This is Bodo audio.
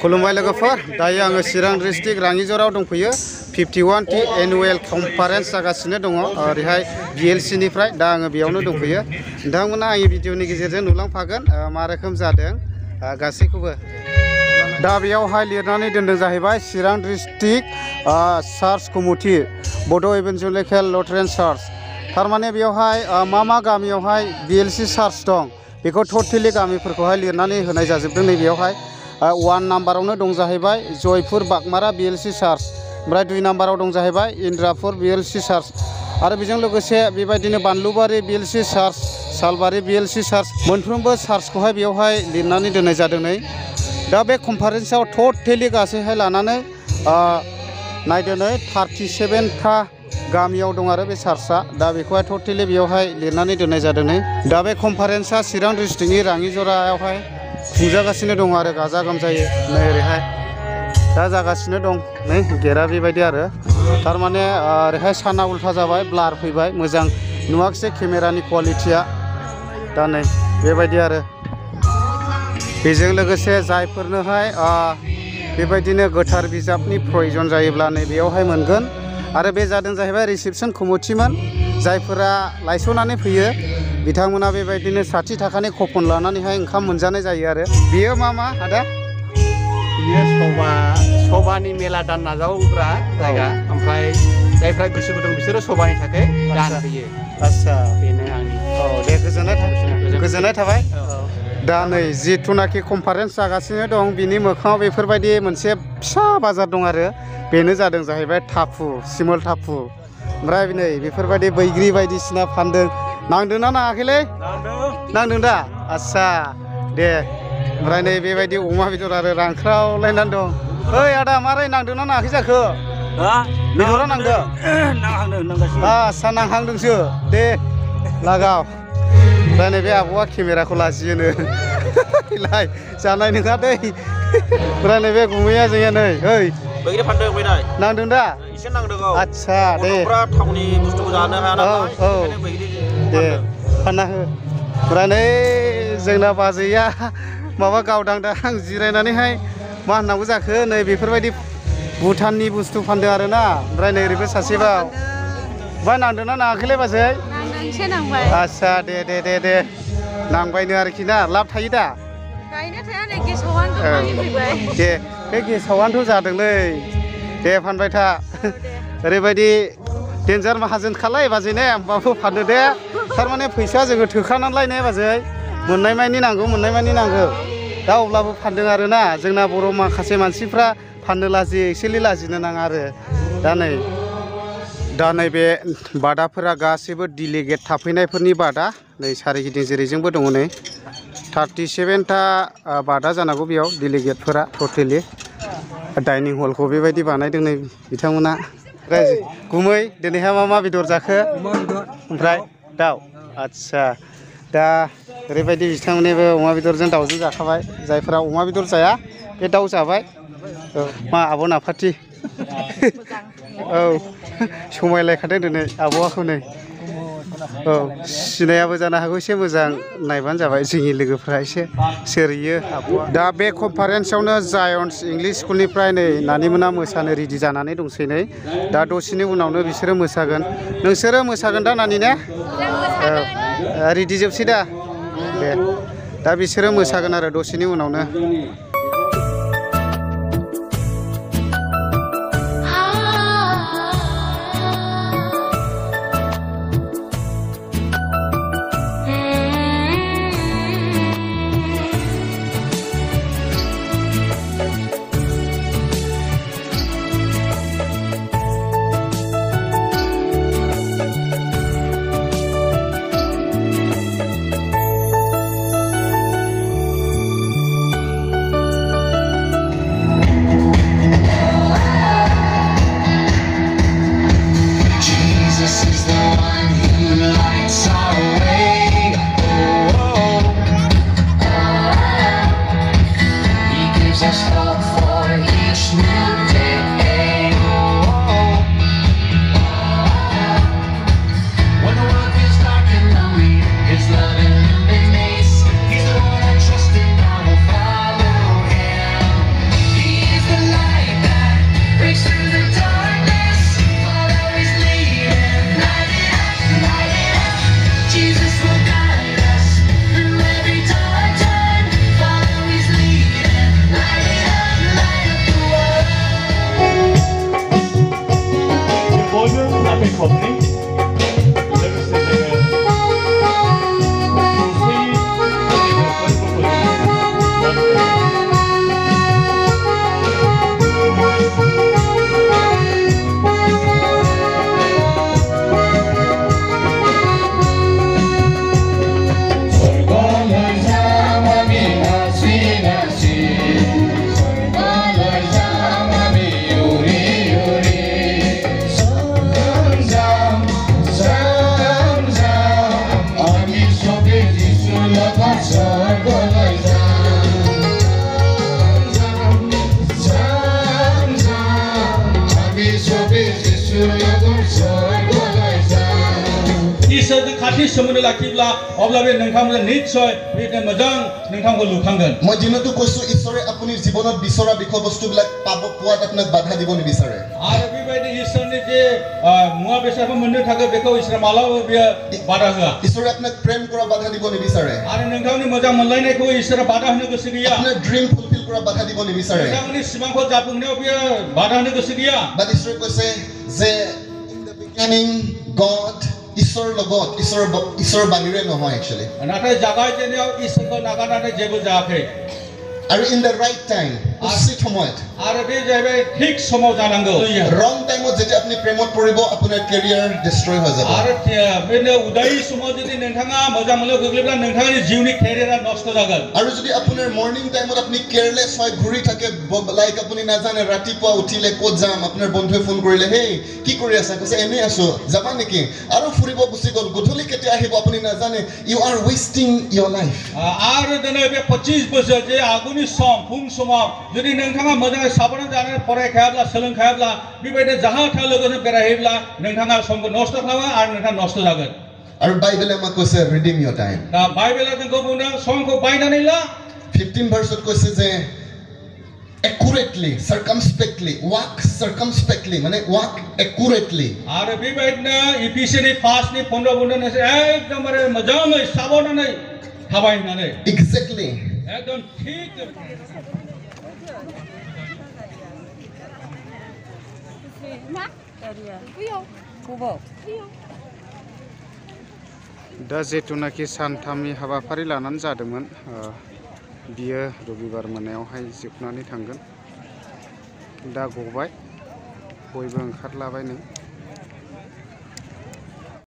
खुलुमबाय लोगोफोर दायो आङो चिरां डिस्ट्रिक्ट राङिजराव दंफैयो 51th एनुवेल कनफारेन्स जागासिनो दङ ओरैहाय BELC निफ्राय दा आङो बेयावनो दंफैयो नोंथांमोना आंनि भिडिअनि गेजेरजों नुलांफागोन मा रोखोम जादों गासैखौबो दा बेयावहाय लिरनानै दोनदों जाहैबाय चिरां डिस्ट्रिक्ट चार्च कमिटि बड' इभान्जेलिकेल लुथेरान चार्च थारमाने बेयावहाय मा गामियावहाय BELC चार्च दं बेखौ टटेलि गामिफोरखौहाय लिरनानै होनाय जाजोबदों नै बेयावहाय 1 नाम्बारावनो दं जाहैबाय जयपुर बागमारा BELC चार्च ओमफ्राय 2 नाम्बाराव दं जाहैबाय इन्द्रापुर BELC चार्च आरो बेजों लोगोसे बेबायदिनो बानलुबारि BELC चार्च सालबारि BELC चार्च मोनफ्रोमबो चार्चखौहाय बेयावहाय लिरनानै दोननाय जादों नै दा बे कनफारेन्सआव टटेलि गासैहाय लानानै नायदो नै 37था गामियाव दं आरो बे चार्चआ दा बेखौहाय टटेलि बेयावहाय लिरनानै दोननाय जादों नै दा बे कनफारेन्सआ चिरां डिस्ट्रिक्टनि राङिजरायावहाय खुंजागासिनो दं आरो गाजा गोमजायै नै ओरैहाय दा जागासिनो दं नै गेटआ बेबायदि आरो थारमाने ओरैहाय साना उल्था जाबाय ब्लार फैबाय मोजां नुवाखिसै केमेरानि क्वालिटिया दा नै बेबायदि आरो बेजों लोगोसे जायफोरनोहाय बेबायदिनो गोथार बिजाबनि प्रयजन जायोब्ला नै बेयावहाय मोनगोन आरो बे जादों जाहैबाय रिसेपसन कमिटिमोन जायफोरा लायस'नानै फैयो बिथांमोना बेबायदिनो 60 थाखानि कुपन लानानैहाय ओंखाम मोनजानाय जायो आरो बियो मा आदा बियो सबानि मेला दान नाजावग्रा जायगा ओमफ्राय जायफ्रा गोसो गुदुं बिसोरो सबानि थाखाय दान होयो आच्छा बेनो आंनि दे गोजोननाय थाबाय दा नै जिथुनाखि कनफारेन्स जागासिनो दं बिनि मोखाङाव बेफोरबायदि मोनसे फिसा बाजार दं आरो बेनो जादों जाहैबाय टाफु सिमल टाफु ओमफ्राय नै बेफोरबायदि बैग्रि बायदिसिना फानदों नांदोंना नाङाखैलै नांदों दा आच्छा दे ओमफ्राय नै बेबायदि अमा बेदर आरो रानख्रावलायनानै दं ओइ आदा मारै नांदोंना नाङाखै जाखो बेदरा नांदों आच्छा नांहांदोंसो दे लागाव ओमफ्राय नै बे आब'आ केमेराखौ लाजियोनो लाय जानाय नङा दै ओमफ्राय नै बे गुमैया जोंनिया नै ओइ बैग्रि फानदों बैनाय नांदों दा एसे नांदों औ आच्छा दे गथ'फ्रा थावनि बुस्थुखौ जानो हाया नालाय ओंखायनो बैग्रि दे फानना हो ओमफ्राय नै जोंना बाजैया माबा गावदांदां जिरायनानैहाय मा होननांगौ जाखो नै बेफोरबायदि भुटाननि बुस्थु फानदों आरोना ओमफ्राय नै ओरैबो सासेबाव ओमफ्राय नांदोंना नाङाखैलै बाजै आच्छा दे नांबायनो आरोखि ना लाब थायो दा दे बे गेसावानोथ' जादोंलै दे फानबाय था ओरैबायदि डेन्जार माहाजोनखालाय बाजै ने होमबाबो फानदो दे थारमाने फैसा जोङो थोखानानैलाय ने बाजै मोननाय मानि नांगौ दा अब्लाबो फानदों आरोना जोंना बर' माखासे मानसिफ्रा फाननो लाजियो एक्सुवेलि लाजिनो नाङा आरो दा नैबे बादाफोरा गासैबो डिलिगेट थाफैनायफोरनि बादा नै सारिगिदिं जेरैजोंबो दङ नै 37था बादा जानांगौ बेयाव डिलिगेटफोरा टटेलि डाइनिं हलखौ बेबायदि बानायदों नै बिथांमोना गुमै दिनैहाय मा बेदर जाखो ओमफ्राय दाउ आच्छा दा ओरैबायदि बिथांमोननिबो अमा बेदरजों दाउजों जाखाबाय जायफोरा अमा बेदर जाया बे दाउ जाबाय मा आब' नाफाथि औ समायलायखादों दिनै आब'आखौ नै औ सिनायाबो जानो हागौ एसे मोजां नायबानो जाबाय जोंनि लोगोफ्रा एसे सोरैयो दा बे कनफारेन्सआवनो जायन्स इंलिश स्कुलनिफ्राय नै नानिमोना मोसानो रेडि जानानै दंसै नै दा दसेनि उनावनो बिसोरो मोसागोन नोंसोरो मोसागोन दा नानि ने औ रेडि जोबसै दा दे दा बिसोरो मोसागोन आरो दसेनि उनावनो खाथि सोमोन्दो लाखिब्ला अब्ला बे नोंथांमोना निश्चय बे मोजां नोंथांखौ लुखांगोन মই দিনতো কৈছো ঈশ্বৰে আপুনি জীৱনত বিচৰা বিষয়বস্তুবিলাক পাব পোৱাত আপোনাক বাধা দিব নিবিচাৰে आरो बेबायदि इसोरनि जे मुवा बेसादखौ मोननो थाखाय बेखौ इसोरा मालाबाबो बियो बाधा होआ ঈশ্বৰে আপোনাক প্ৰেম কৰা বাধা দিব নিবিচাৰে आरो नोंथांनि मोजां मोनलायनायखौ इसोरा बाधा होनो गोसो गैया আপোনাৰ ড্ৰিম ফুলফিল কৰা বাধা দিব নিবিচাৰে नोंथांनि सिमांखौ जाफुंनायाव बियो बाधा होनो गोसो गैया বাট ঈশ্বৰে কৈছে যে ইন দ্য বিগিনিং গড ঈশ্বৰৰ লগত ঈশ্বৰৰ বাণীৰে নহয় একচুৱেলি नाथाय जागायजेननायाव इसोरखौ नागारनानै जेबो जायाखै আৰু ইন দ্য ৰাইট টাইম উচিত সময়ত आरो बे जाहैबाय थिग समाव जानांगौ ৰং টাইমত যেতিয়া আপুনি প্ৰেমত পৰিব আপোনাৰ কেৰিয়াৰ ডিষ্ট্ৰয় হৈ যাব आरो बेनो उदायि समाव जुदि नोंथाङा मोजां मोनलायाव गोग्लैब्ला नोंथांनि जिउनि केरियारा नष्ट जागोन আৰু যদি আপোনাৰ মৰ্নিং টাইমত আপুনি কেয়াৰলেছ হয় ঘূৰি থাকে লাইক আপুনি নাজানে ৰাতিপুৱা উঠিলে ক'ত যাম আপোনাৰ বন্ধুৱে ফোন কৰিলে হেই কি কৰি আছা কৈছে এনেই আছো যাবা নেকি আৰু ফুৰিব গুচি গ'ল গধূলি কেতিয়া আহিব আপুনি নাজানে you are wasting your life आरो दिनै बे 25 बोसोर जे आगुनि सम फुं समाव जुदि नोंथाङा मोजाङै साबधान जानानै फरायखायाब्ला सोलोंखायाब्ला बेबायदि जाहा था लोगोजों बेरायहैब्ला नोंथाङा समखौ नष्ट खालामो आरो नोंथाङा नष्ट जागोन আৰু বাইবেলে আমাক কৈছে ৰিডিম योर टाइम दा बाइबेला जोंखौ बुंदों समखौ बायनानै ला 15 भार्सत কৈছে যে accurately circumspectly walk circumspectly মানে walk accurately आरो बेबायदिनो इफिसिनि 5 नि 15 बुंदों एकदमबारे मोजाङै साबधानै थाबायनानै exactly एकदम ठीक दा जेथुनाखि सानथामनि हाबाफारि लानानै जादोंमोन बियो रबिबार मोनायावहाय जोबनानै थांगोन दा गबाय बयबो ओंखारलाबाय नै